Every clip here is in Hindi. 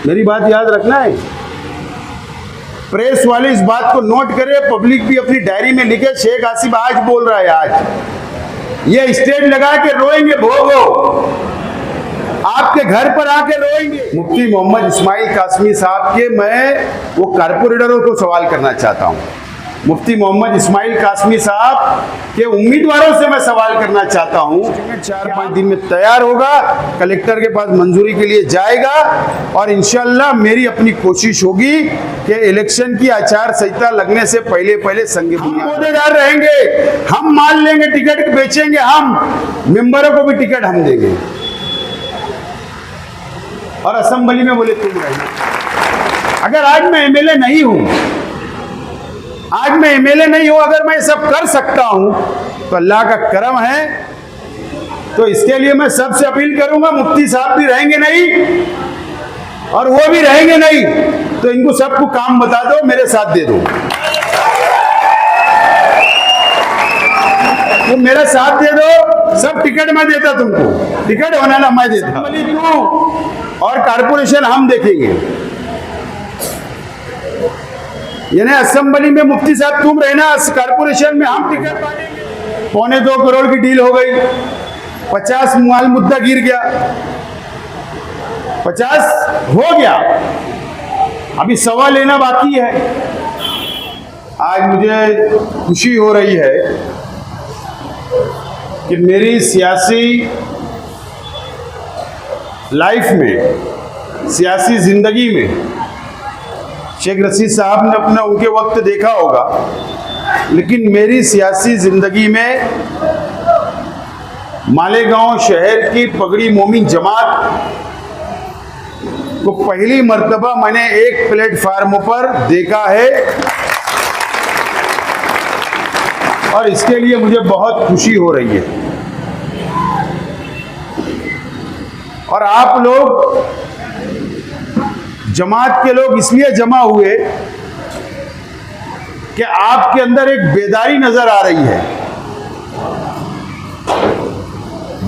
मेरी बात याद रखना है। प्रेस वाले इस बात को नोट करे, पब्लिक भी अपनी डायरी में लिखे, शेख आसिफ आज बोल रहा है, आज ये स्टेज लगा के रोएंगे, भोगो आपके घर पर आके रोएंगे। मुफ्ती मोहम्मद इस्माइल कासमी साहब के मैं वो कारपोरेटरों को सवाल करना चाहता हूँ। मुफ्ती मोहम्मद इस्माइल कासमी साहब के उम्मीदवारों से मैं सवाल करना चाहता हूँ। 4-5 दिन में तैयार होगा, कलेक्टर के पास मंजूरी के लिए जाएगा और इंशाल्लाह मेरी अपनी कोशिश होगी कि इलेक्शन की आचार संहिता लगने से पहले पहले संगे बुनियाद रहेंगे, हम मान लेंगे, टिकट बेचेंगे, हम मेंबरों को भी टिकट हम देंगे और असेंबली में बोले तुम रहेंगे। अगर आज मैं एमएलए नहीं हूं, आज मैं एमएलए नहीं हूं, अगर मैं सब कर सकता हूं तो अल्लाह का करम है। तो इसके लिए मैं सबसे अपील करूंगा, मुफ्ती साहब भी रहेंगे नहीं और वो भी रहेंगे नहीं, तो इनको सबको काम बता दो, मेरे साथ दे दो, तो मेरा साथ दे दो। सब टिकट मैं देता, तुमको टिकट होना ना मैं देता, और कारपोरेशन हम देखेंगे। यानी असेंबली में मुफ्ती साहब तुम रहना, कारपोरेशन में हम टिकट बांटेंगे। 2.25 करोड़ की डील हो गई, 50 माल मुद्दा गिर गया, 50 हो गया, अभी 1.25 लेना बाकी है। आज मुझे खुशी हो रही है कि मेरी सियासी लाइफ में, सियासी जिंदगी में शेख रशीद साहब ने अपना उनके वक्त देखा होगा, लेकिन मेरी सियासी जिंदगी में मालेगांव शहर की पगड़ी मोमिन जमात को पहली मर्तबा मैंने एक प्लेटफार्म पर देखा है और इसके लिए मुझे बहुत खुशी हो रही है। और आप लोग, जमात के लोग इसलिए जमा हुए कि आपके अंदर एक बेदारी नजर आ रही है,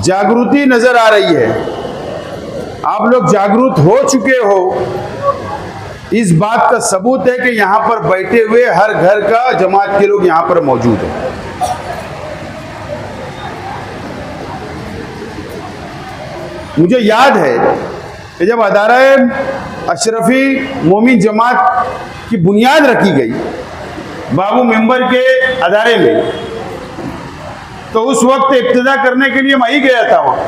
जागृति नजर आ रही है। आप लोग जागरूक हो चुके हो, इस बात का सबूत है कि यहां पर बैठे हुए हर घर का जमात के लोग यहां पर मौजूद है। मुझे याद है कि जब अदाराए अशरफी मोमिन जमात की बुनियाद रखी गई बाबू मेंबर के अदारे में, तो उस वक्त इब्तिदा करने के लिए मैं ही गया था वहां,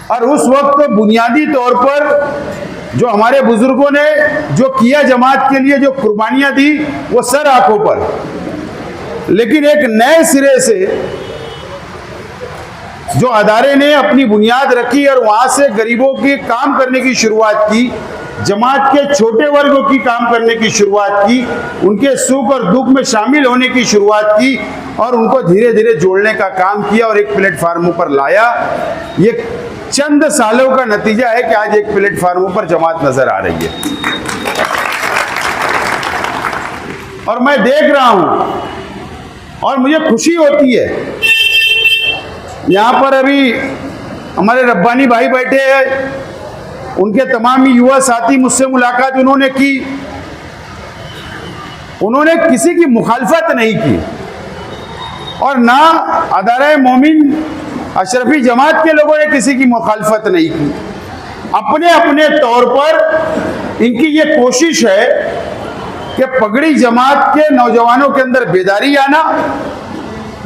और उस वक्त तो बुनियादी तौर पर जो हमारे बुजुर्गों ने जो किया जमात के लिए, जो कुर्बानियां दी, वो सर आंखों पर। लेकिन एक नए सिरे से जो अदारे ने अपनी बुनियाद रखी और वहां से गरीबों के काम करने की शुरुआत की, जमात के छोटे वर्गों की काम करने की शुरुआत की, उनके सुख और दुख में शामिल होने की शुरुआत की और उनको धीरे धीरे जोड़ने का काम किया और एक प्लेटफार्मों पर लाया। ये चंद सालों का नतीजा है कि आज एक प्लेटफार्मों पर जमात नजर आ रही है। और मैं देख रहा हूं और मुझे खुशी होती है। यहाँ पर अभी हमारे रब्बानी भाई बैठे हैं, उनके तमाम युवा साथी मुझसे मुलाकात उन्होंने की, उन्होंने किसी की मुखालफत नहीं की और ना अदारे मोमिन अशरफी जमात के लोगों ने किसी की मुखालफत नहीं की। अपने अपने तौर पर इनकी ये कोशिश है कि पगड़ी जमात के नौजवानों के अंदर बेदारी आना,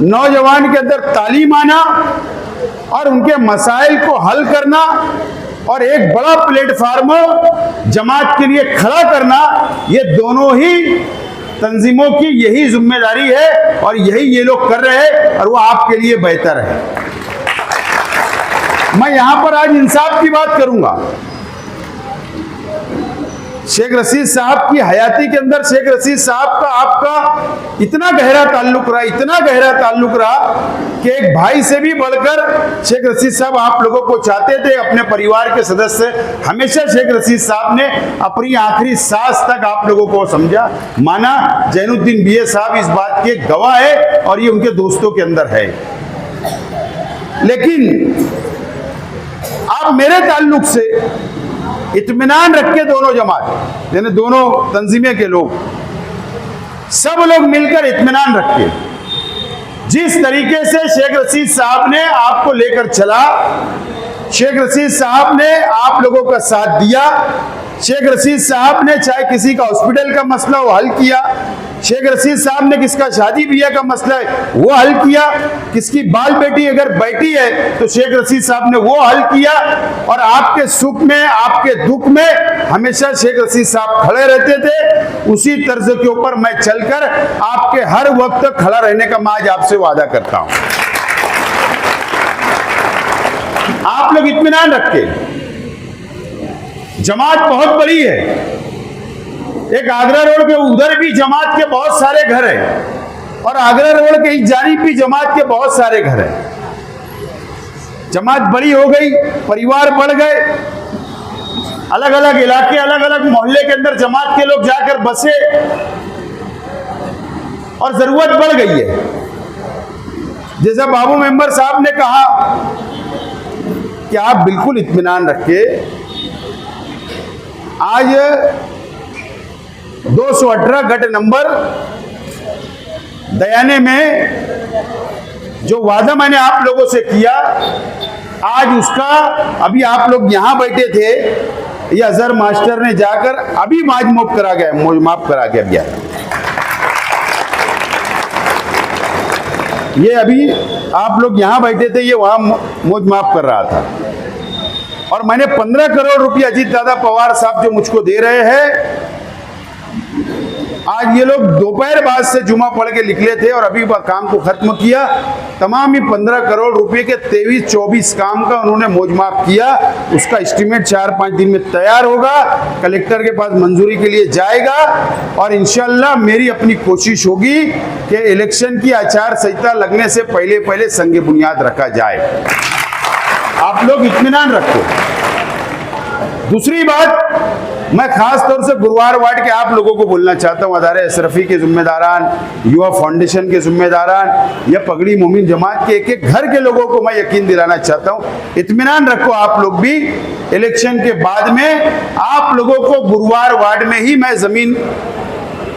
नौजवान के अंदर तालीम आना और उनके मसाइल को हल करना और एक बड़ा प्लेटफार्म जमात के लिए खड़ा करना, ये दोनों ही तंजीमों की यही जिम्मेदारी है और यही ये लोग कर रहे हैं और वो आपके लिए बेहतर है। मैं यहां पर आज इंसाफ की बात करूंगा। शेख रशीद साहब की हयाती के अंदर शेख रशीद साहब का आपका इतना गहरा ताल्लुक रहा, इतना गहरा ताल्लुक रहा कि एक भाई से भी बढ़कर शेख रशीद साहब आप लोगों को चाहते थे, अपने परिवार के सदस्य। हमेशा शेख रशीद साहब ने अपनी आखिरी सांस तक आप लोगों को समझा, माना। जैनुद्दीन बीए साहब इस बात के गवाह है और ये उनके दोस्तों के अंदर है। लेकिन आप मेरे ताल्लुक से इत्मीनान रख के दोनों जमात यानी दोनों तंजीमें के लोग सब लोग मिलकर इत्मीनान रख के जिस तरीके से शेख रशीद साहब ने आपको लेकर चला, शेख रशीद साहब ने आप लोगों का साथ दिया, शेख रशीद साहब ने चाहे किसी का हॉस्पिटल का मसला वो हल किया, शेख रशीद साहब ने किसका शादी ब्याह का मसला है वो हल किया, किसकी बाल बेटी अगर बैठी है तो शेख रशीद साहब ने वो हल किया, और आपके सुख में आपके दुख में हमेशा शेख रशीद साहब खड़े रहते थे। उसी तर्ज के ऊपर मैं चलकर आपके हर वक्त खड़ा रहने का मैं आज आपसे वादा करता हूं। आप लोग इत्मीनान रखे, जमात बहुत बड़ी है, एक आगरा रोड के उधर भी जमात के बहुत सारे घर हैं और आगरा रोड के इस जानिब भी जमात के बहुत सारे घर हैं। जमात बड़ी हो गई, परिवार बढ़ गए, अलग अलग इलाके अलग अलग मोहल्ले के अंदर जमात के लोग जाकर बसे और जरूरत बढ़ गई है। जैसा बाबू मेंबर साहब ने कहा कि आप बिल्कुल इत्मीनान रखे, आज 218 गट नंबर दयाने में जो वादा मैंने आप लोगों से किया, आज उसका अभी आप लोग यहां बैठे थे, ये अजहर मास्टर ने जाकर अभी माफ करा गया। ये अभी आप लोग यहां बैठे थे, ये वहां मौज माफ कर रहा था। और मैंने 15 करोड़ रुपया अजीत दादा पवार साहब जो मुझको दे रहे हैं, आज ये लोग दोपहर बाद से जुमा पढ़ के निकले थे और अभी काम को खत्म किया। तमाम ही 15 करोड़ रुपए के 23-24 काम का उन्होंने मौजमाफ किया। उसका एस्टीमेट 4-5 दिन में तैयार होगा, कलेक्टर के पास मंजूरी के लिए जाएगा और इंशाल्लाह मेरी अपनी कोशिश होगी कि इलेक्शन की आचार संहिता लगने से पहले पहले संगे बुनियाद रखा जाए। आप लोग इत्मीनान रखो। दूसरी बात, मैं खास तौर से गुरुवार वार्ड के आप लोगों को बोलना चाहता हूं, अदारे अशरफी के जिम्मेदारान, युवा फाउंडेशन के जिम्मेदारान या पगड़ी मोमिन जमात के एक एक घर के लोगों को मैं यकीन दिलाना चाहता हूं, इत्मीनान रखो। आप लोग भी इलेक्शन के बाद में आप लोगों को गुरुवार वार्ड में ही मैं जमीन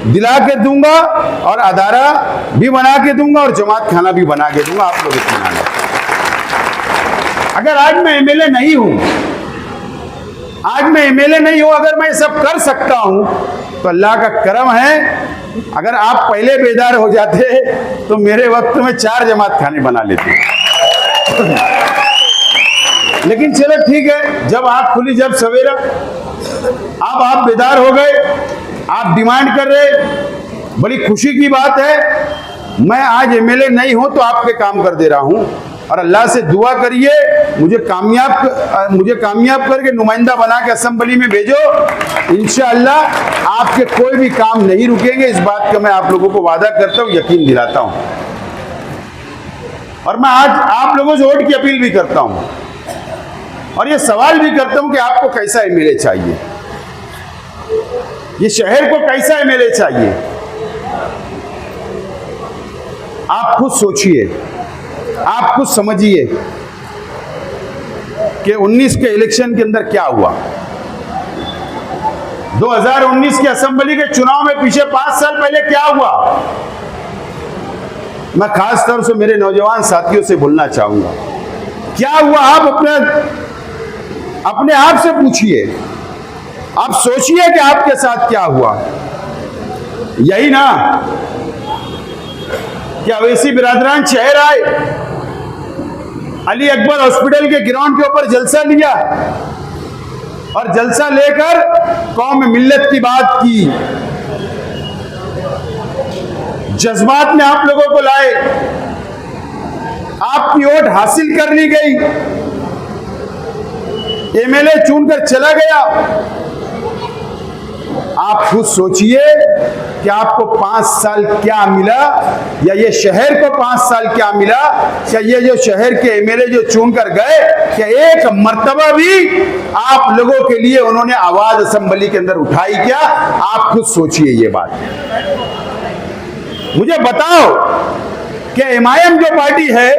दिला के दूंगा और अदारा भी बना के दूंगा और जमात खाना भी बना के दूंगा। आप लोग इत्मीनान रखो। अगर आज मैं एमएलए नहीं हूं, अगर मैं सब कर सकता हूं तो अल्लाह का करम है। अगर आप पहले बेदार हो जाते तो मेरे वक्त में 4 जमात खाने बना लेते। लेकिन चलो ठीक है, जब आँख खुली, जब सवेरा, अब आप बेदार हो गए, आप डिमांड कर रहे, बड़ी खुशी की बात है। मैं आज एमएलए नहीं हूं तो आपके काम कर दे रहा हूं और अल्लाह से दुआ करिए मुझे कामयाब करके नुमाइंदा बना के असेंबली में भेजो। इंशाअल्लाह आपके कोई भी काम नहीं रुकेंगे, इस बात का मैं आप लोगों को वादा करता हूं, यकीन दिलाता हूं। और मैं आज आप लोगों से वोट की अपील भी करता हूं और ये सवाल भी करता हूं कि आपको कैसा एमएलए चाहिए, ये शहर को कैसा एमएलए चाहिए। आप खुद सोचिए, आप खुद समझिए कि 19 के इलेक्शन के अंदर क्या हुआ। 2019 के असेंबली के चुनाव में पीछे 5 साल पहले क्या हुआ। मैं खास तौर से मेरे नौजवान साथियों से बोलना चाहूंगा, क्या हुआ आप अपने आप से पूछिए, आप सोचिए कि आपके साथ क्या हुआ। यही ना कि अवैसी बिरादरान शहर आए, अली अकबर हॉस्पिटल के ग्राउंड के ऊपर जलसा लिया और जलसा लेकर कौम मिल्लत की बात की, जज्बात में आप लोगों को लाए, आपकी वोट हासिल कर ली गई, एमएलए चुनकर चला गया। आप खुद सोचिए कि आपको 5 साल क्या मिला, या ये शहर को 5 साल क्या मिला, या ये जो शहर के एमएलए जो चुनकर गए, क्या एक मर्तबा भी आप लोगों के लिए उन्होंने आवाज असेंबली के अंदर उठाई क्या? आप खुद सोचिए ये बात। मुझे बताओ कि एमआईएम जो पार्टी है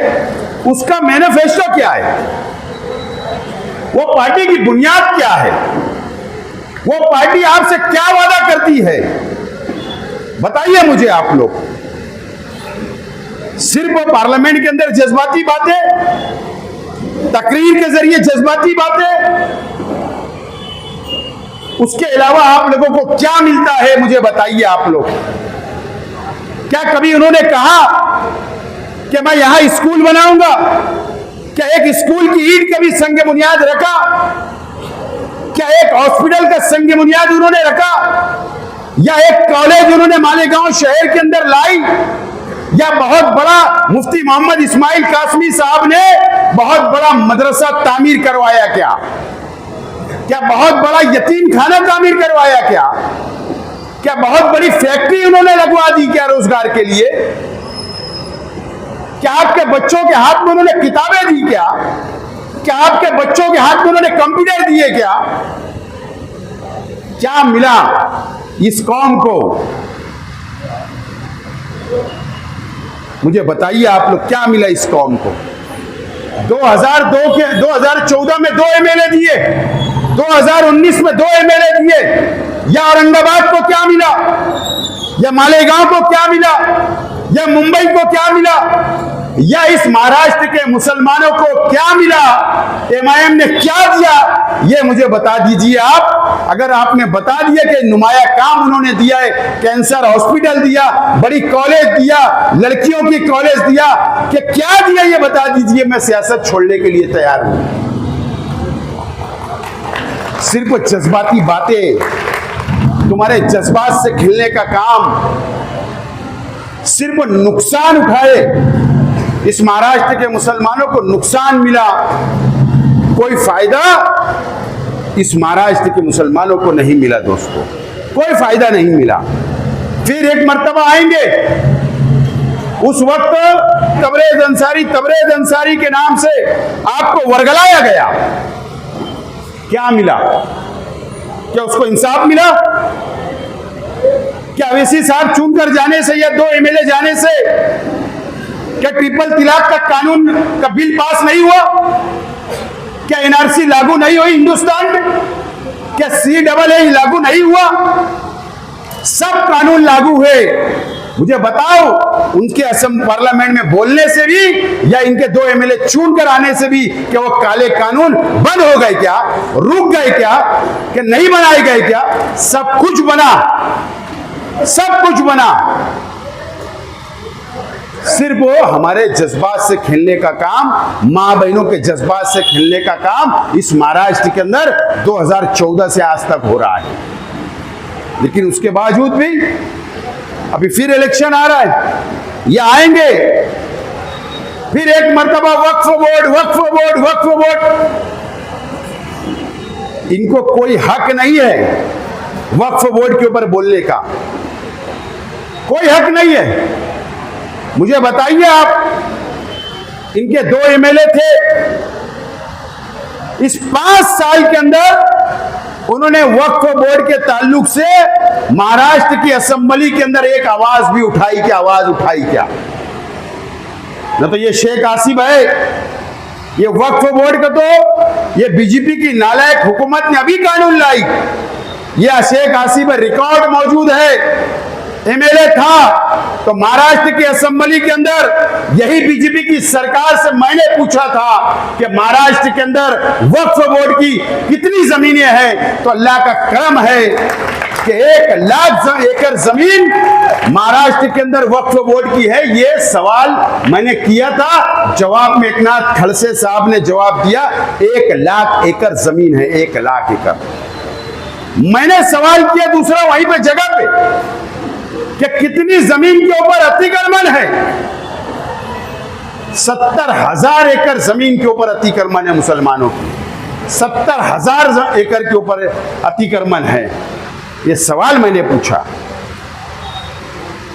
उसका मैनिफेस्टो क्या है, वो पार्टी की बुनियाद क्या है। वो पार्टी आपसे क्या वादा करती है, बताइए मुझे आप लोग। सिर्फ पार्लियामेंट के अंदर जज्बाती बातें, तकरीर के जरिए जज्बाती बातें, उसके अलावा आप लोगों को क्या मिलता है मुझे बताइए आप लोग। क्या कभी उन्होंने कहा कि मैं यहां स्कूल बनाऊंगा? क्या एक स्कूल की ईंट कभी संग बुनियाद रखा? क्या एक हॉस्पिटल का संग बुनियाद उन्होंने रखा? या एक कॉलेज उन्होंने मालेगांव शहर के अंदर लाई? या बहुत बड़ा मुफ्ती मोहम्मद इस्माइल कासमी साहब ने बहुत बड़ा मदरसा तामीर करवाया क्या? क्या बहुत बड़ा यतीम खाना तामीर करवाया क्या? क्या बहुत बड़ी फैक्ट्री उन्होंने लगवा दी क्या रोजगार के लिए? क्या आपके बच्चों के हाथ में उन्होंने किताबें दी क्या? क्या आपके बच्चों के हाथ में उन्होंने कंप्यूटर दिए क्या? क्या मिला इस कौम को? मुझे बताइए आप लोग, क्या मिला इस कौम को? 2014 में 2 एमएलए दिए, 2019 में 2 एमएलए दिए। या औरंगाबाद को क्या मिला? या मालेगांव को क्या मिला? या मुंबई को क्या मिला? या इस महाराष्ट्र के मुसलमानों को क्या मिला? एमआईएम ने क्या दिया? ये मुझे बता दीजिए आप। अगर आपने बता दिया कि नुमाया काम उन्होंने दिया है, कैंसर हॉस्पिटल दिया, बड़ी कॉलेज दिया, लड़कियों की कॉलेज दिया, कि क्या दिया ये बता दीजिए, मैं सियासत छोड़ने के लिए तैयार हूं। सिर्फ जज्बाती बातें, तुम्हारे जज्बात से खिलने का काम, सिर्फ नुकसान उठाए। इस महाराष्ट्र के मुसलमानों को नुकसान मिला, कोई फायदा इस महाराष्ट्र के मुसलमानों को नहीं मिला दोस्तों, कोई फायदा नहीं मिला। फिर एक मर्तबा आएंगे, उस वक्त तबरेज अंसारी के नाम से आपको वर्गलाया गया। क्या मिला? क्या उसको इंसाफ मिला? क्या अवैसी साहब चुनकर जाने से या 2 एमएलए जाने से क्या ट्रिपल तलाक का कानून का बिल पास नहीं हुआ? क्या एनआरसी लागू नहीं हुई हिंदुस्तान में? क्या CAA लागू नहीं हुआ? सब कानून लागू हुए। मुझे बताओ, उनके असम पार्लियामेंट में बोलने से भी या इनके 2 एमएलए चुन कर आने से भी क्या वो काले कानून बंद हो गए क्या? रुक गए क्या? कि नहीं बनाए गए क्या? सब कुछ बना, सब कुछ बना। सिर्फ वो हमारे जज्बात से खेलने का काम, मां बहनों के जज्बात से खेलने का काम इस महाराष्ट्र के अंदर 2014 से आज तक हो रहा है। लेकिन उसके बावजूद भी अभी फिर इलेक्शन आ रहा है, ये आएंगे फिर एक मर्तबा वक्फ बोर्ड, वक्फ बोर्ड, वक्फ बोर्ड। इनको कोई हक नहीं है वक्फ बोर्ड के ऊपर बोलने का, कोई हक नहीं है। मुझे बताइए आप, इनके 2 एमएलए थे, इस 5 साल के अंदर उन्होंने वक्फ बोर्ड के ताल्लुक से महाराष्ट्र की असेंबली के अंदर एक आवाज भी उठाई क्या? आवाज उठाई क्या? न तो ये शेख आसिफ है, ये वक्फ बोर्ड का तो ये बीजेपी की नालायक हुकूमत ने अभी कानून लाई। ये शेख आसिफ रिकॉर्ड मौजूद है, एमएलए था। तो महाराष्ट्र की असेंबली के अंदर यही बीजेपी की सरकार से मैंने पूछा था कि महाराष्ट्र के अंदर वक्फ बोर्ड की कितनी जमीनें हैं? तो अल्लाह का करम है कि 1 लाख एकड़ जमीन महाराष्ट्र के अंदर वक्फ बोर्ड की है। ये सवाल मैंने किया था, जवाब में एकनाथ खड़से साहब ने जवाब दिया 1 लाख एकड़ जमीन है, 1 लाख एकड़। मैंने सवाल किया दूसरा वहीं पे जगह पे कि कितनी जमीन के ऊपर अतिक्रमण है? 70,000 एकड़ जमीन के ऊपर अतिक्रमण है मुसलमानों की, 70,000 एकड़ के ऊपर अतिक्रमण है। ये सवाल मैंने पूछा,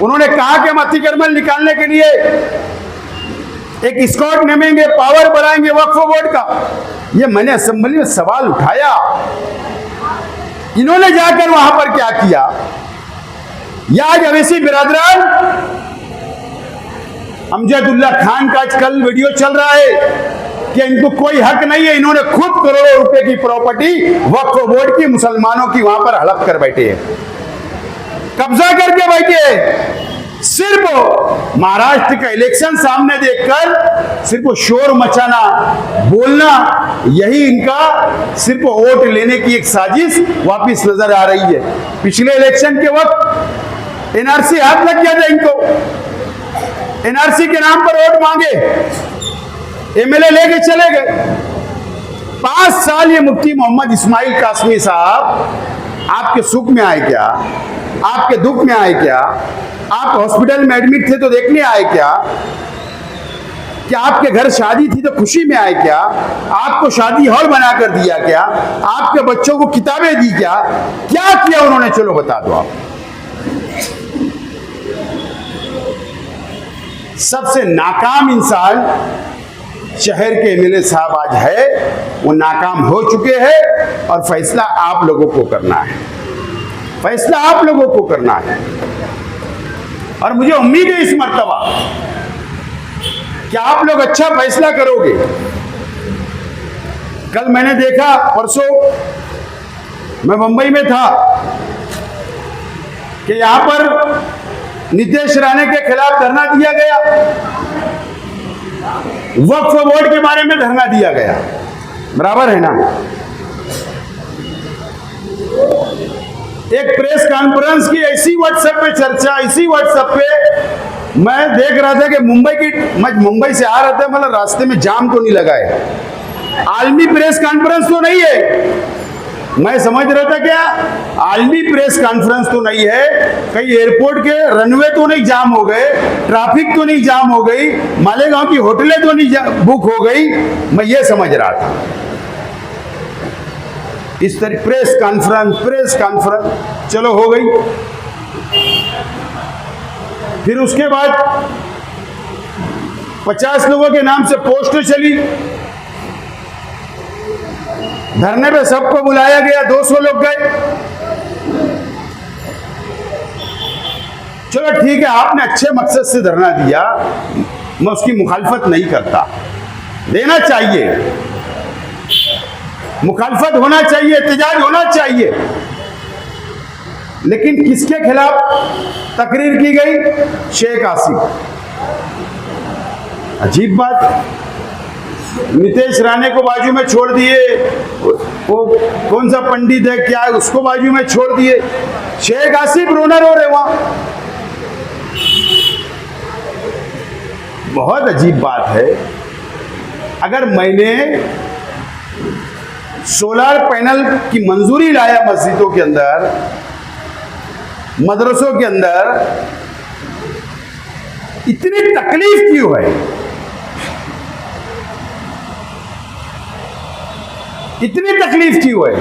उन्होंने कहा कि हम अतिक्रमण निकालने के लिए एक स्क्वाड नेमेंगे, पावर बढ़ाएंगे वक्फ बोर्ड का। ये मैंने असेंबली में सवाल उठाया, इन्होंने जाकर वहां पर क्या किया? या आज अवैसी बिरादरान, अमजदुल्ला खान का आजकल वीडियो चल रहा है, कि इनको कोई हक नहीं है, इन्होंने खुद करोड़ों रुपए की प्रॉपर्टी वक्फ बोर्ड की मुसलमानों की वहां पर हड़प कर बैठे हैं, कब्जा करके बैठे हैं। सिर्फ महाराष्ट्र का इलेक्शन सामने देखकर सिर्फ शोर मचाना, बोलना, यही इनका सिर्फ वोट लेने की एक साजिश वापिस नजर आ रही है। पिछले इलेक्शन के वक्त एनआरसी हाथ लग गया था इनको, एनआरसी के नाम पर वोट मांगे, एमएलए लेके चले गए। 5 साल ये मुफ्ती मोहम्मद इस्माइल कासमी साहब आपके सुख में आए क्या, आपके दुख में आए क्या? आप हॉस्पिटल में एडमिट थे तो देखने आए क्या? क्या आपके घर शादी थी तो खुशी में आए क्या? आपको शादी हॉल बनाकर दिया क्या? आपके बच्चों को किताबें दी क्या? क्या किया उन्होंने, चलो बता दो आप। सबसे नाकाम इंसान शहर के एमएलए साहब आज है, वो नाकाम हो चुके हैं और फैसला आप लोगों को करना है, फैसला आप लोगों को करना है। और मुझे उम्मीद है इस मर्तबा कि आप लोग अच्छा फैसला करोगे। कल मैंने देखा, परसों मैं मुंबई में था कि यहां पर नीतीश राणे के खिलाफ धरना दिया गया, वक्फ बोर्ड के बारे में धरना दिया गया, बराबर है ना? एक प्रेस कॉन्फ्रेंस की ऐसी व्हाट्सएप पे चर्चा, इसी व्हाट्सएप पे मैं देख रहा था कि मैं मुंबई से आ रहा था, मतलब रास्ते में जाम तो नहीं लगा है। आलमी प्रेस कॉन्फ्रेंस तो नहीं है, मैं समझ रहा था क्या आलमी प्रेस कॉन्फ्रेंस तो नहीं है, कहीं एयरपोर्ट के रनवे तो नहीं जाम हो गए, ट्रैफिक तो नहीं जाम हो गई, मालेगांव की होटलें तो नहीं बुक हो गई, मैं ये समझ रहा था। इस तरह प्रेस कॉन्फ्रेंस चलो हो गई। फिर उसके बाद 50 लोगों के नाम से पोस्टर चली, धरने पे सबको बुलाया गया, 200 लोग गए। चलो ठीक है, आपने अच्छे मकसद से धरना दिया, मैं उसकी मुखालफत नहीं करता, देना चाहिए, मुखालफत होना चाहिए, एहतजाज होना चाहिए, लेकिन किसके खिलाफ तकरीर की गई? शेख आसिफ। अजीब बात, नीतीश राणे को बाजू में छोड़ दिए, वो कौन सा पंडित है क्या है उसको बाजू में छोड़ दिए, शेख आसिफ रोना रो रहे वहां। बहुत अजीब बात है। अगर मैंने सोलर पैनल की मंजूरी लाया मस्जिदों के अंदर, मदरसों के अंदर, इतनी तकलीफ क्यों है? इतनी तकलीफ क्यों है?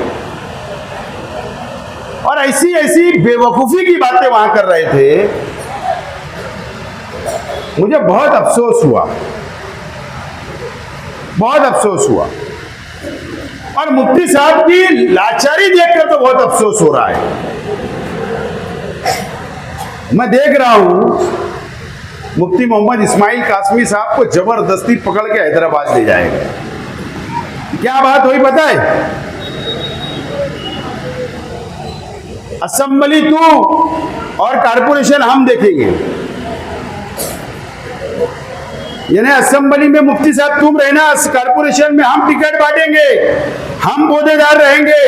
और ऐसी ऐसी बेवकूफी की बातें वहां कर रहे थे, मुझे बहुत अफसोस हुआ, बहुत अफसोस हुआ। और मुफ्ती साहब की लाचारी देखकर तो बहुत अफसोस हो रहा है। मैं देख रहा हूं मुफ्ती मोहम्मद इस्माइल कासमी साहब को जबरदस्ती पकड़ के हैदराबाद ले जाएगा। क्या बात हुई पता है? असेंबली तू और कारपोरेशन हम देखेंगे, यानी असेंबली में मुफ्ती साहब तुम रहना, कारपोरेशन में हम टिकट बांटेंगे, हम पौधेदार रहेंगे,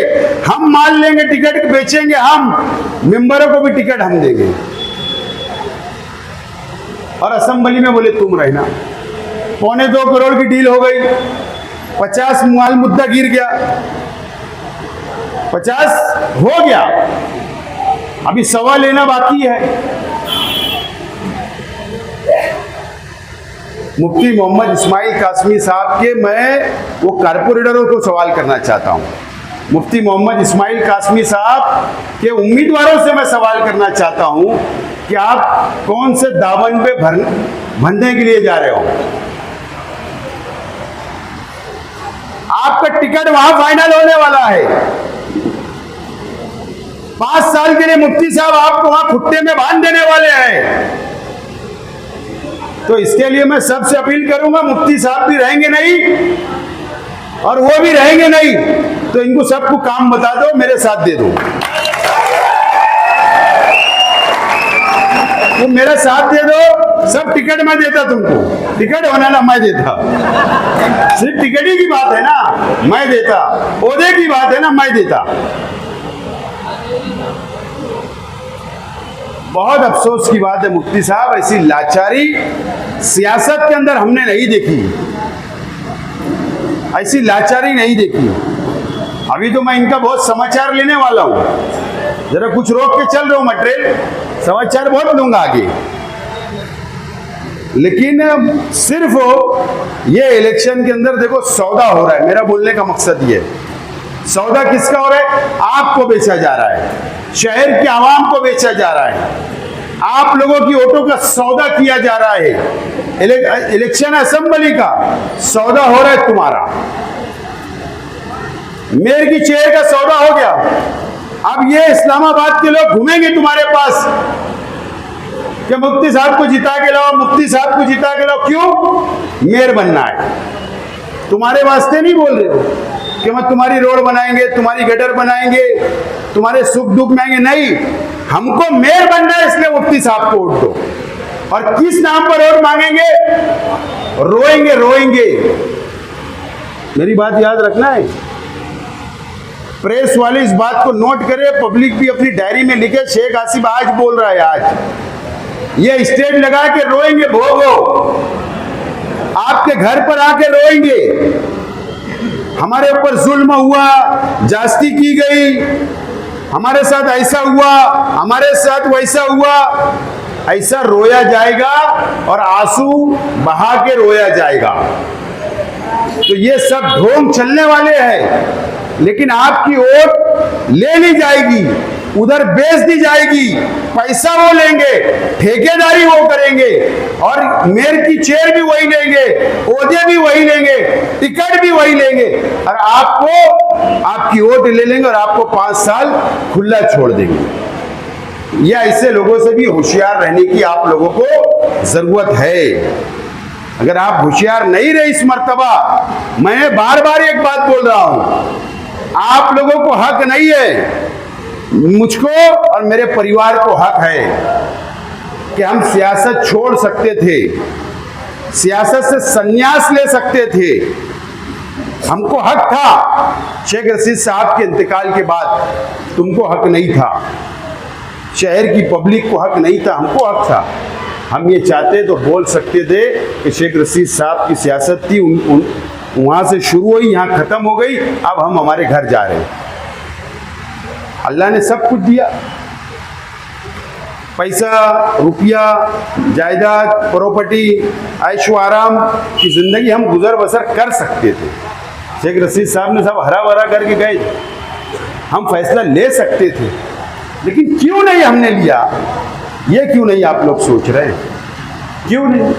हम माल लेंगे, टिकट बेचेंगे, हम मेंबरों को भी टिकट हम देंगे। और असेंबली में बोले तुम रहना। 2.25 करोड़ की डील हो गई, 50 माल मुद्दा गिर गया, 50 हो गया, अभी 1.25 लेना बाकी है। मुफ्ती मोहम्मद इस्माइल कासमी साहब के मैं वो कारपोरेटरों को सवाल करना चाहता हूँ, मुफ्ती मोहम्मद इस्माइल कासमी साहब के उम्मीदवारों से मैं सवाल करना चाहता हूँ कि आप कौन से दामन पे भरने के लिए जा रहे हो? आपका टिकट वहां फाइनल होने वाला है। 5 साल के लिए मुफ्ती साहब आपको वहां खुट्टे में बांध देने वाले हैं। तो इसके लिए मैं सबसे अपील करूंगा, मुफ्ती साहब भी रहेंगे नहीं और वो भी रहेंगे नहीं, तो इनको सबको काम बता दो, मेरे साथ दे दो। तो मेरा साथ दे दो, सब टिकट मैं देता तुमको, टिकट होना ना मैं देता, सिर्फ टिकट ही की बात है ना, मैं देता, ओहदे की बात है ना, मैं देता। बहुत अफसोस की बात है मुफ्ती साहब, ऐसी लाचारी सियासत के अंदर हमने नहीं देखी, ऐसी लाचारी नहीं देखी। अभी तो मैं इनका बहुत समाचार लेने वाला हूं, जरा कुछ रोक के चल रहा हूं मटेरियल, समाचार बहुत लूंगा आगे। लेकिन सिर्फ ये इलेक्शन के अंदर देखो सौदा हो रहा है, मेरा बोलने का मकसद ये है, सौदा किसका हो रहा है? आपको बेचा जा रहा है, शहर की आवाम को बेचा जा रहा है, आप लोगों की वोटों का सौदा किया जा रहा है। इलेक्शन असेंबली का सौदा हो रहा है तुम्हारा, मेयर की चेयर का सौदा हो गया। अब ये इस्लामाबाद के लोग घूमेंगे तुम्हारे पास कि मुफ्ती साहब को जिता के लाओ, मुफ्ती साहब को जिता के लाओ। क्यों? मेयर बनना है, तुम्हारे वास्ते नहीं बोल रहे हो कि मैं तुम्हारी रोड बनाएंगे, तुम्हारी गटर बनाएंगे, तुम्हारे सुख दुख में आएंगे, नहीं, हमको मेयर बनना है, इसलिए मुफ्ती साहब को वोट दो। और किस नाम पर वोट मांगेंगे? रोएंगे रोएंगे। मेरी बात याद रखना है, प्रेस वाले इस बात को नोट करे, पब्लिक भी अपनी डायरी में लिखे, शेख आसिफ आज बोल रहा है, आज ये स्टेज लगा के रोएंगे, भोगो, आपके घर पर आके रोएंगे, हमारे ऊपर जुल्म हुआ, जास्ती की गई, हमारे साथ ऐसा हुआ, हमारे साथ वैसा हुआ, ऐसा रोया जाएगा और आंसू बहा के रोया जाएगा। तो ये सब ढोंग चलने वाले हैं, लेकिन आपकी वोट ले ली जाएगी, उधर बेच दी जाएगी, पैसा वो लेंगे, ठेकेदारी वो करेंगे, और मेयर की चेयर भी वही लेंगे, ओहदे भी वही लेंगे, टिकट भी वही लेंगे, और आपको आपकी वोट ले लेंगे और आपको 5 साल खुला छोड़ देंगे। या ऐसे लोगों से भी होशियार रहने की आप लोगों को जरूरत है। अगर आप होशियार नहीं रहे इस मर्तबा, मैं बार बार एक बात बोल रहा हूं, आप लोगों को हक नहीं है, मुझको और मेरे परिवार को हक है कि हम सियासत छोड़ सकते थे, सियासत से संन्यास ले सकते थे, हमको हक था। शेख रशीद साहब के इंतकाल के बाद तुमको हक नहीं था, शहर की पब्लिक को हक नहीं था, हमको हक था। हम ये चाहते तो बोल सकते थे कि शेख रशीद साहब की सियासत थी, वहां से शुरू हुई, यहाँ खत्म हो गई, अब हम हमारे घर जा रहे हैं। अल्लाह ने सब कुछ दिया, पैसा, रुपया, जायदाद, प्रॉपर्टी, ऐशो आराम की जिंदगी हम गुजर बसर कर सकते थे। शेख रशीद साहब ने सब हरा भरा करके गए, हम फैसला ले सकते थे, लेकिन क्यों नहीं हमने लिया, ये क्यों नहीं आप लोग सोच रहे हैं? क्यों नहीं?